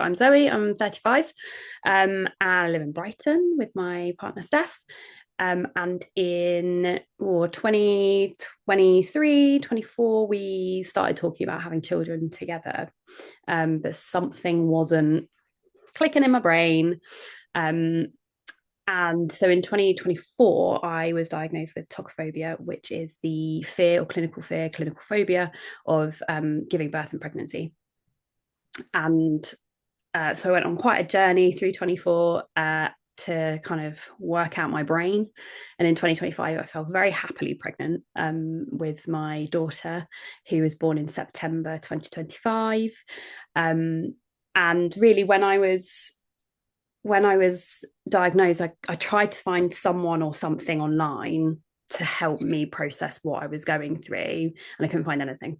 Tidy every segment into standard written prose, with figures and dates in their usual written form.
I'm Zoe, I'm 35, and I live in Brighton with my partner Steph. And in 2023, 24, we started talking about having children together. But something wasn't clicking in my brain. Um, and so in 2024, I was diagnosed with tokophobia, which is the fear or clinical fear, clinical phobia of giving birth and pregnancy. And so I went on quite a journey through 24 to kind of work out my brain. And in 2025, I fell very happily pregnant with my daughter, who was born in September 2025. And really, when I was diagnosed, I tried to find someone or something online to help me process what I was going through, and I couldn't find anything.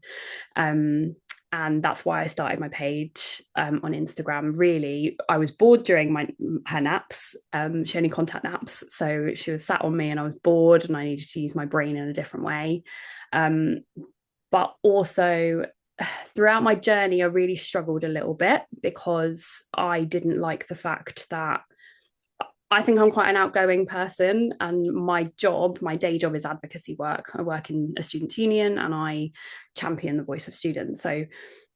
Um, and that's why I started my page on Instagram. Really, I was bored during her naps. She only contact naps, so she was sat on me, and I was bored, and I needed to use my brain in a different way. Um, but also, throughout my journey, I really struggled a little bit because I didn't like the fact that I think I'm quite an outgoing person, and my day job is advocacy work. I work in a students' union and I champion the voice of students. So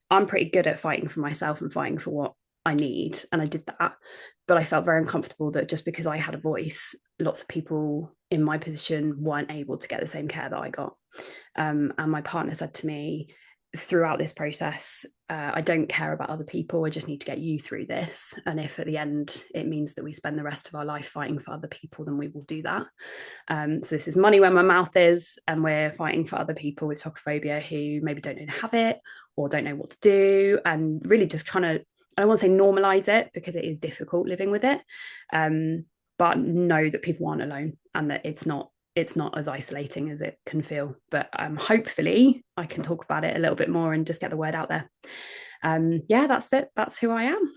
I'm pretty good at fighting for myself and fighting for what I need. And I did that. But I felt very uncomfortable that just because I had a voice, lots of people in my position weren't able to get the same care that I got. And my partner said to me throughout this process, I don't care about other people. I just need to get you through this. And if at the end it means that we spend the rest of our life fighting for other people, then we will do that. So this is money where my mouth is, and we're fighting for other people with tokophobia who maybe don't know to have it or don't know what to do, and really just trying to, I don't want to say normalize it because it is difficult living with it, but know that people aren't alone and that it's not as isolating as it can feel. But hopefully I can talk about it a little bit more and just get the word out there. Yeah, that's it. That's who I am.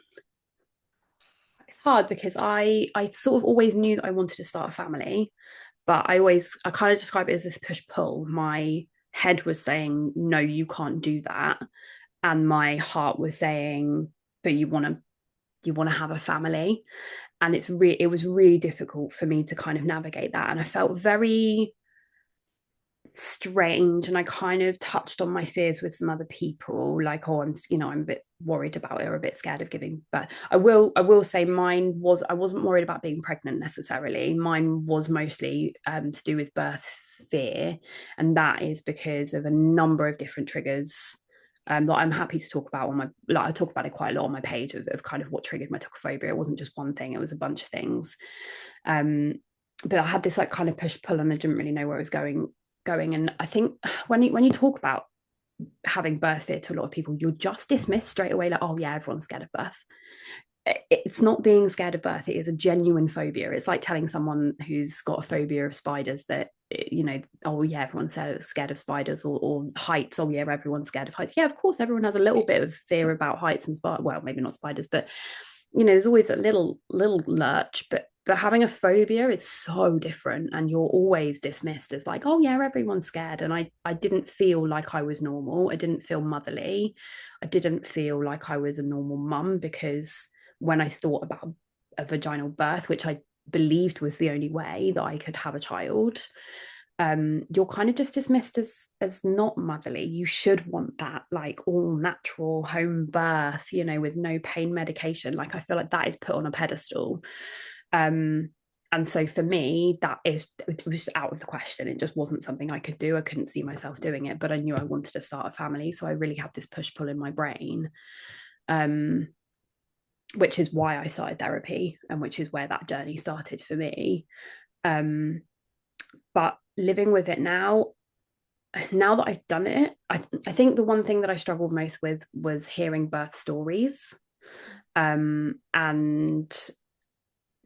It's hard because I sort of always knew that I wanted to start a family, but I kind of describe it as this push pull. My head was saying, no, you can't do that. And my heart was saying, but you want to have a family. And it was really difficult for me to kind of navigate that. And I felt very strange, and I kind of touched on my fears with some other people, like, oh, I'm a bit worried about it or a bit scared of giving birth. I will say I wasn't worried about being pregnant necessarily. Mine was mostly to do with birth fear, and that is because of a number of different triggers that I'm happy to talk about I talk about it quite a lot on my page of kind of what triggered my tokophobia. It wasn't just one thing, it was a bunch of things. um but I had this like kind of push pull, and I didn't really know where I was going. And I think when you talk about having birth fear to a lot of people, you're just dismissed straight away, like, oh yeah, everyone's scared of birth. It's not being scared of birth, it is a genuine phobia. It's like telling someone who's got a phobia of spiders that, oh yeah, everyone's scared of spiders, or heights. Oh yeah, everyone's scared of heights. Yeah, of course everyone has a little bit of fear about heights and spiders. Well, maybe not spiders, but there's always a little lurch. But having a phobia is so different, and you're always dismissed as like, oh yeah, everyone's scared. And I didn't feel like I was normal. I didn't feel motherly. I didn't feel like I was a normal mum, because when I thought about a vaginal birth, which I believed was the only way that I could have a child, you're kind of just dismissed as not motherly. You should want that like all natural home birth, with no pain medication. Like, I feel like that is put on a pedestal. And so for me, it was just out of the question. It just wasn't something I could do. I couldn't see myself doing it, but I knew I wanted to start a family. So I really had this push pull in my brain, which is why I started therapy, and which is where that journey started for me. But living with it now that I've done it, I think the one thing that I struggled most with was hearing birth stories. And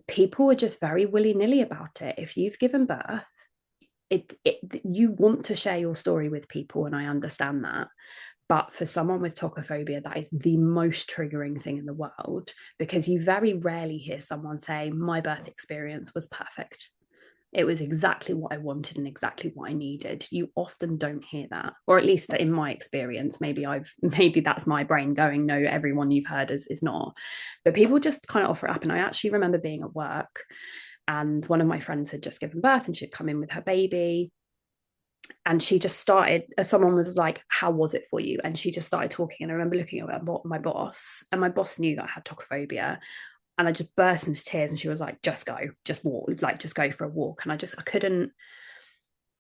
people are just very willy-nilly about it. If you've given birth, you want to share your story with people, and I understand that. But for someone with tokophobia, that is the most triggering thing in the world, because you very rarely hear someone say, my birth experience was perfect. It was exactly what I wanted and exactly what I needed. You often don't hear that, or at least in my experience. Maybe that's my brain going, no, everyone you've heard is not. But people just kind of offer it up. And I actually remember being at work, and one of my friends had just given birth, and she'd come in with her baby. And she just started, someone was like, how was it for you? And she just started talking. And I remember looking at my boss, and my boss knew that I had tokophobia. And I just burst into tears, and she was like, just go, just walk, like just go for a walk. And I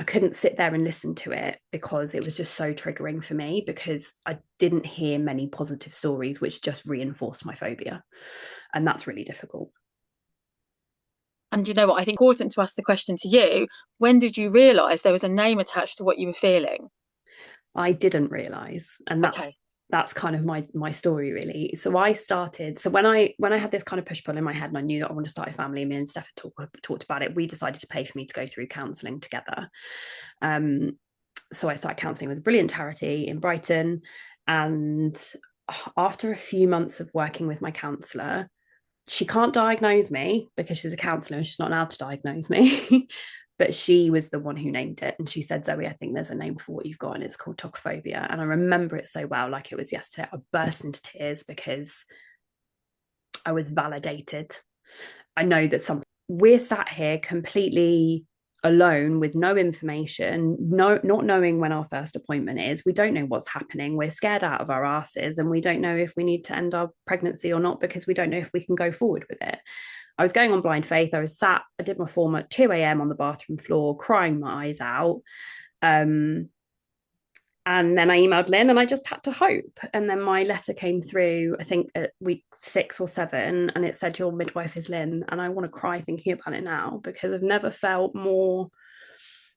couldn't sit there and listen to it, because it was just so triggering for me, because I didn't hear many positive stories, which just reinforced my phobia. And that's really difficult. And you know what? I think it's important to ask the question to you. When did you realise there was a name attached to what you were feeling? I didn't realize, and Okay. that's kind of my story really. So I started. So when I had this kind of push pull in my head, and I knew that I wanted to start a family, me and Steph talked about it. We decided to pay for me to go through counselling together. So I started counselling with a brilliant charity in Brighton, and after a few months of working with my counsellor, she can't diagnose me because she's a counsellor and she's not allowed to diagnose me. But she was the one who named it. And she said, Zoe, I think there's a name for what you've got, and it's called tokophobia. And I remember it so well, like it was yesterday. I burst into tears because I was validated. I know that we're sat here completely alone with no information, not knowing when our first appointment is. We don't know what's happening. We're scared out of our asses, and we don't know if we need to end our pregnancy or not, because we don't know if we can go forward with it. I was going on blind faith. I did my form at 2 a.m. on the bathroom floor, crying my eyes out. And then I emailed Lynn, and I just had to hope. And then my letter came through, I think at week 6 or 7, and it said, your midwife is Lynn. And I want to cry thinking about it now, because I've never felt more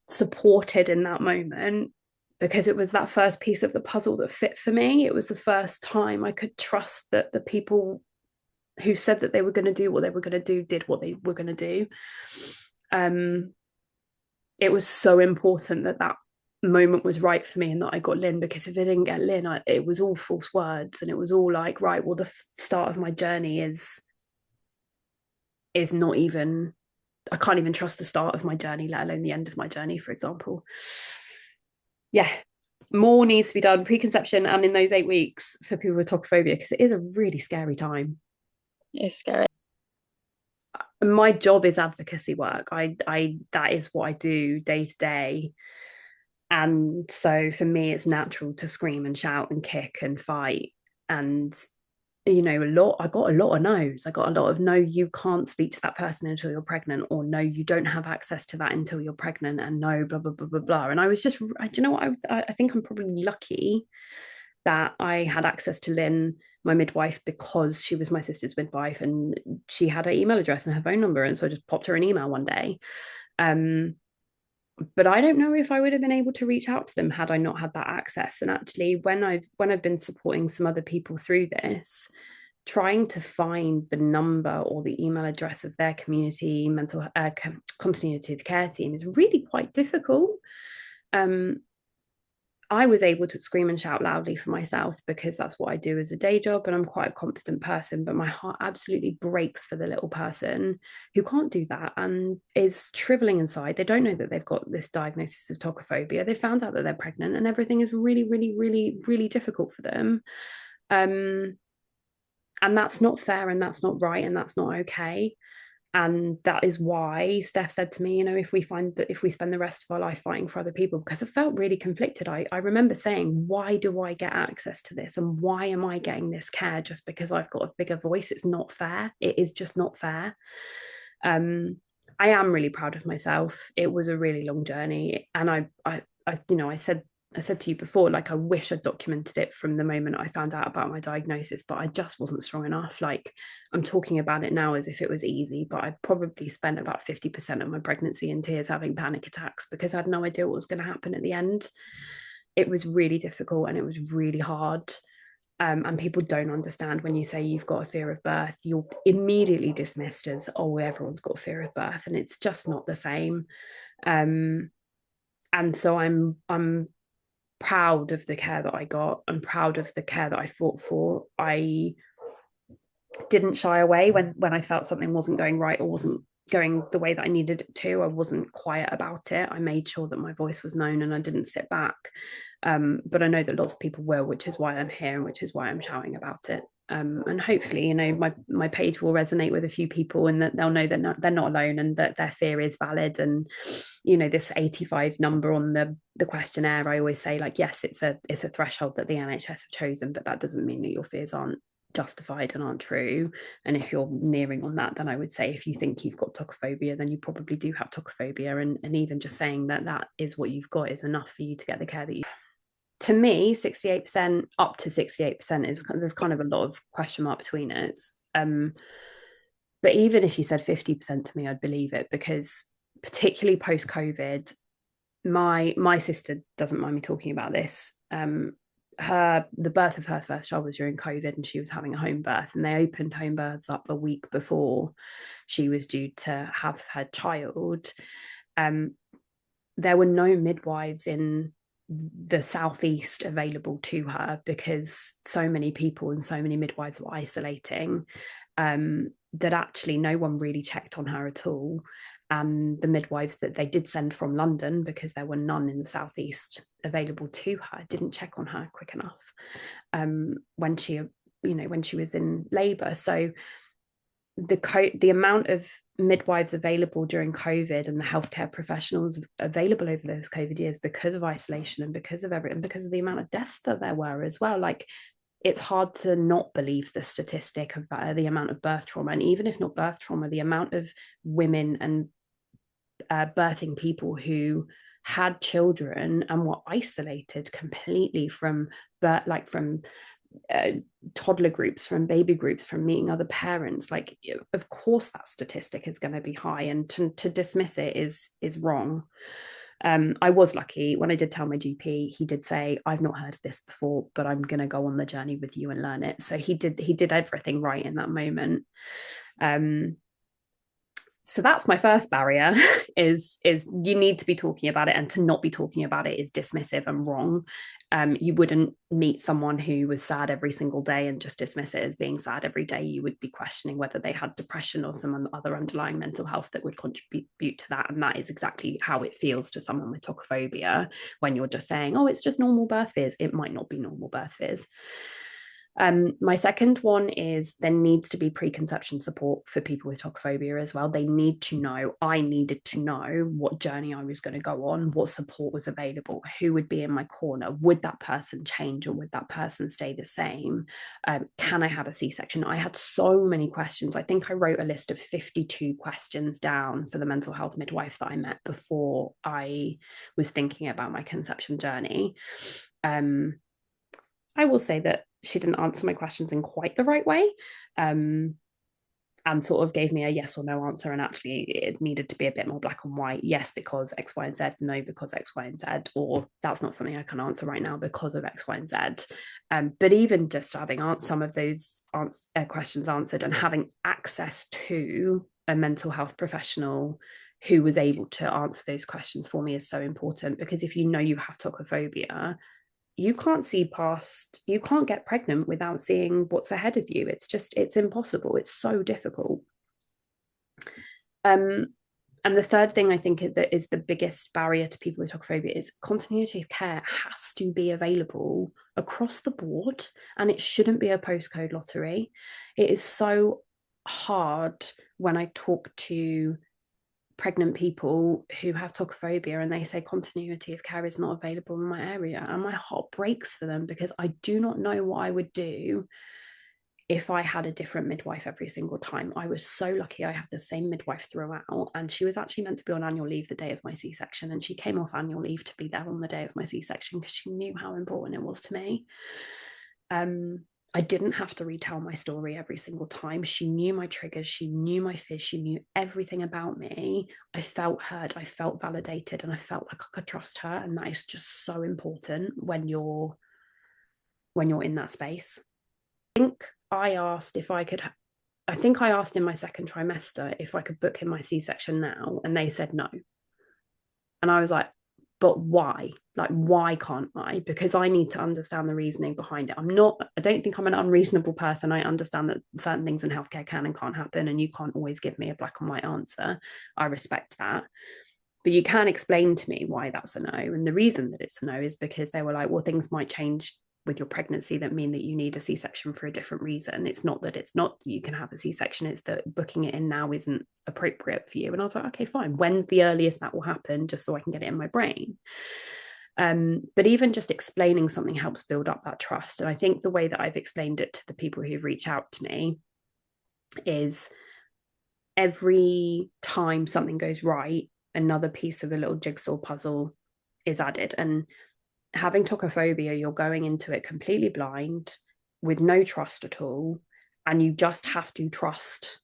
supported in that moment, because it was that first piece of the puzzle that fit for me. It was the first time I could trust that the people who said that they were going to do what they were going to do did what they were going to do. It was so important that moment was right for me, and that I got Lynn, because if I didn't get Lynn, it was all false words, and it was all like, right, well, the start of my journey is not even, I can't even trust the start of my journey, let alone the end of my journey, for example. Yeah, more needs to be done preconception and in those 8 weeks for people with tokophobia, because it is a really scary time. It's scary. My job is advocacy work. I that is what I do day to day. And so for me, it's natural to scream and shout and kick and fight. And I got a lot of no's. I got a lot of, no, you can't speak to that person until you're pregnant, or no, you don't have access to that until you're pregnant, and no, blah blah blah blah blah. And I was just, do you know what? I think I'm probably lucky that I had access to Lynn, my midwife, because she was my sister's midwife, and she had her email address and her phone number, and so I just popped her an email one day. But I don't know if I would have been able to reach out to them had I not had that access. And actually, when I've been supporting some other people through this, trying to find the number or the email address of their community mental continuity of care team is really quite difficult. I was able to scream and shout loudly for myself, because that's what I do as a day job, and I'm quite a confident person, but my heart absolutely breaks for the little person who can't do that and is shriveling inside. They don't know that they've got this diagnosis of tokophobia. They found out that they're pregnant, and everything is really, really, really, really difficult for them. Um, and that's not fair, and that's not right, and that's not okay. And that is why Steph said to me, if we spend the rest of our life fighting for other people, because I felt really conflicted. I remember saying, why do I get access to this, and why am I getting this care just because I've got a bigger voice? It's not fair. It is just not fair. I am really proud of myself. It was a really long journey, and I said to you before, like, I wish I'd documented it from the moment I found out about my diagnosis, but I just wasn't strong enough. Like, I'm talking about it now as if it was easy, but I probably spent about 50% of my pregnancy in tears having panic attacks, because I had no idea what was going to happen at the end. It was really difficult, and it was really hard. And people don't understand, when you say you've got a fear of birth, you're immediately dismissed as, oh, everyone's got a fear of birth, and it's just not the same. And so I'm proud of the care that I got. I'm proud of the care that I fought for. I didn't shy away when I felt something wasn't going right or wasn't going the way that I needed it to. I wasn't quiet about it. I made sure that my voice was known and I didn't sit back. But I know that lots of people will, which is why I'm here and which is why I'm shouting about it. And hopefully, you know, my page will resonate with a few people, and that they'll know that they're not alone, and that their fear is valid. And you know, this 85 number on the questionnaire, I always say, like, yes, it's a threshold that the NHS have chosen, but that doesn't mean that your fears aren't justified and aren't true. And if you're nearing on that, then I would say, if you think you've got tokophobia, then you probably do have tokophobia. And even just saying that that is what you've got is enough for you to get the care that you. To me, 68%, up to 68% is, there's kind of a lot of question mark between it. But even if you said 50% to me, I'd believe it, because particularly post COVID, my sister doesn't mind me talking about this. The birth of her first child was during COVID, and she was having a home birth, and they opened home births up a week before she was due to have her child. There were no midwives in the southeast available to her, because so many people and so many midwives were isolating, that actually no one really checked on her at all. And the midwives that they did send from London, because there were none in the southeast available to her, didn't check on her quick enough when she was in labour. So the amount of midwives available during COVID, and the healthcare professionals available over those COVID years, because of isolation and because of everything, because of the amount of deaths that there were as well, like, it's hard to not believe the statistic of the amount of birth trauma. And even if not birth trauma, the amount of women and birthing people who had children and were isolated completely from toddler groups, from baby groups, from meeting other parents. Like, of course that statistic is going to be high, and to dismiss it is wrong. I was lucky when I did tell my GP. He did say, I've not heard of this before, but I'm going to go on the journey with you and learn it. So he did everything right in that moment. So that's my first barrier is you need to be talking about it, and to not be talking about it is dismissive and wrong. You wouldn't meet someone who was sad every single day and just dismiss it as being sad every day. You would be questioning whether they had depression or some other underlying mental health that would contribute to that. And that is exactly how it feels to someone with tokophobia, when you're just saying, oh, it's just normal birth fears. It might not be normal birth fears. My second one is, there needs to be preconception support for people with tokophobia as well. They need to know, I needed to know what journey I was going to go on, what support was available, who would be in my corner, would that person change or would that person stay the same? Can I have a C-section? I had so many questions. I think I wrote a list of 52 questions down for the mental health midwife that I met before I was thinking about my conception journey. I will say that she didn't answer my questions in quite the right way, and sort of gave me a yes or no answer. And actually, it needed to be a bit more black and white. Yes, because X, Y, and Z. No, because X, Y, and Z. Or that's not something I can answer right now because of X, Y, and Z. But even just having some of those questions answered, and having access to a mental health professional who was able to answer those questions for me is so important. Because if you know you have tokophobia, you can't get pregnant without seeing what's ahead of you. It's impossible. It's so difficult. And the third thing I think that is the biggest barrier to people with tokophobia is continuity of care has to be available across the board, and it shouldn't be a postcode lottery. It is so hard when I talk to pregnant people who have tokophobia and they say continuity of care is not available in my area, and my heart breaks for them, because I do not know what I would do if I had a different midwife every single time. I was so lucky I had the same midwife throughout, and she was actually meant to be on annual leave the day of my C-section, and she came off annual leave to be there on the day of my C-section because she knew how important it was to me. I didn't have to retell my story every single time. She knew my triggers. She knew my fears. She knew everything about me. I felt heard. I felt validated, and I felt like I could trust her. And that is just so important when you're in that space. I asked in my second trimester if I could book in my C-section now, and they said no. And I was like, but why? Like, why can't I? Because I need to understand the reasoning behind it. I don't think I'm an unreasonable person. I understand that certain things in healthcare can and can't happen, and you can't always give me a black and white answer. I respect that. But you can explain to me why that's a no. And the reason that it's a no is because they were like, well, things might change with your pregnancy that mean that you need a C-section for a different reason. It's not that it's not you can have a C-section, it's that booking it in now isn't appropriate for you. And I was like, okay, fine. When's the earliest that will happen, just so I can get it in my brain? But even just explaining something helps build up that trust. And I think the way that I've explained it to the people who've reached out to me is every time something goes right, another piece of a little jigsaw puzzle is added. And having tokophobia, you're going into it completely blind with no trust at all. And you just have to trust.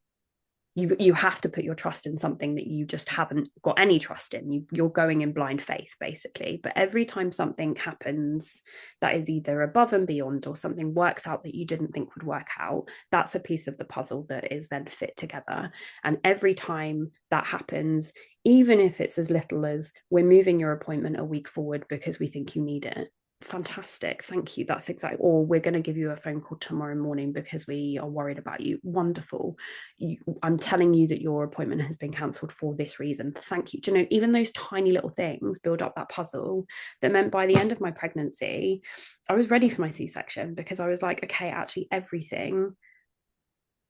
You have to put your trust in something that you just haven't got any trust in. You're going in blind faith, basically. But every time something happens that is either above and beyond or something works out that you didn't think would work out, that's a piece of the puzzle that is then fit together. And every time that happens, even if it's as little as we're moving your appointment a week forward because we think you need it, fantastic, thank you, that's exactly, or we're going to give you a phone call tomorrow morning because we are worried about you, wonderful. I'm telling you that your appointment has been cancelled for this reason, thank you. Do you know, even those tiny little things build up that puzzle that meant by the end of my pregnancy I was ready for my C-section, because I was like, okay, actually everything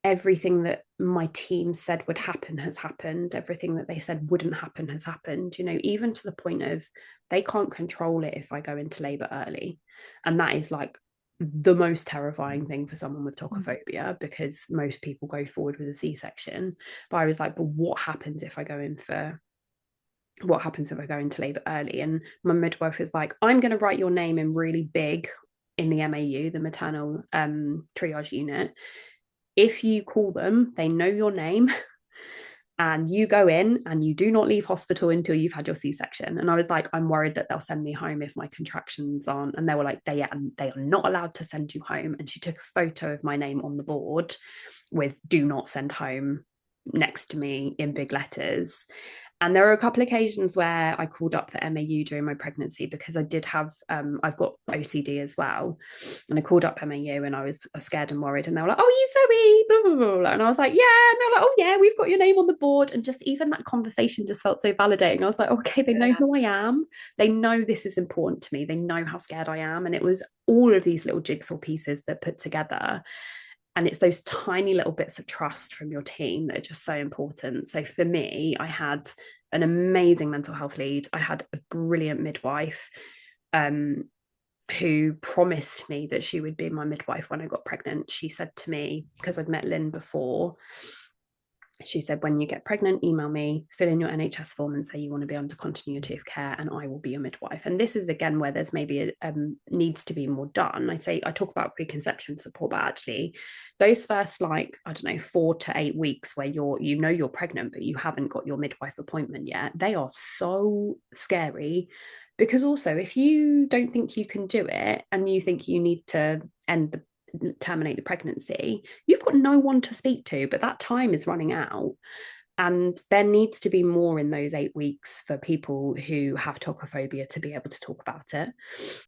that my team said would happen has happened. Everything that they said wouldn't happen has happened, you know, even to the point of they can't control it if I go into labor early. And that is like the most terrifying thing for someone with tokophobia, because most people go forward with a C-section. But I was like, but what happens if I go into labor early? And my midwife was like, I'm going to write your name in really big in the MAU, the maternal triage unit. If you call them, they know your name, and you go in and you do not leave hospital until you've had your C-section. And I was like, I'm worried that they'll send me home if my contractions aren't. And they were like, they are not allowed to send you home. And she took a photo of my name on the board with "do not send home" next to me in big letters. And there were a couple of occasions where I called up the MAU during my pregnancy, because I did have, I've got OCD as well. And I called up MAU and I was scared and worried. And they were like, oh, you Zoe, blah, blah, blah. And I was like, yeah. And they're like, oh, yeah, we've got your name on the board. And just even that conversation just felt so validating. I was like, okay, they know who I am. They know this is important to me. They know how scared I am. And it was all of these little jigsaw pieces that put together. And it's those tiny little bits of trust from your team that are just so important. So for me, I had an amazing mental health lead. I had a brilliant midwife who promised me that she would be my midwife when I got pregnant. She said to me, because I'd met Lynn before, she said, when you get pregnant, email me, fill in your NHS form and say you want to be under continuity of care, and I will be your midwife. And this is again where there's maybe needs to be more done. I talk about preconception support, but actually those first, like, I don't know, 4 to 8 weeks where you're pregnant but you haven't got your midwife appointment yet, they are so scary. Because also, if you don't think you can do it and you think you need to terminate the pregnancy, you've got no one to speak to, but that time is running out. And there needs to be more in those 8 weeks for people who have tokophobia to be able to talk about it.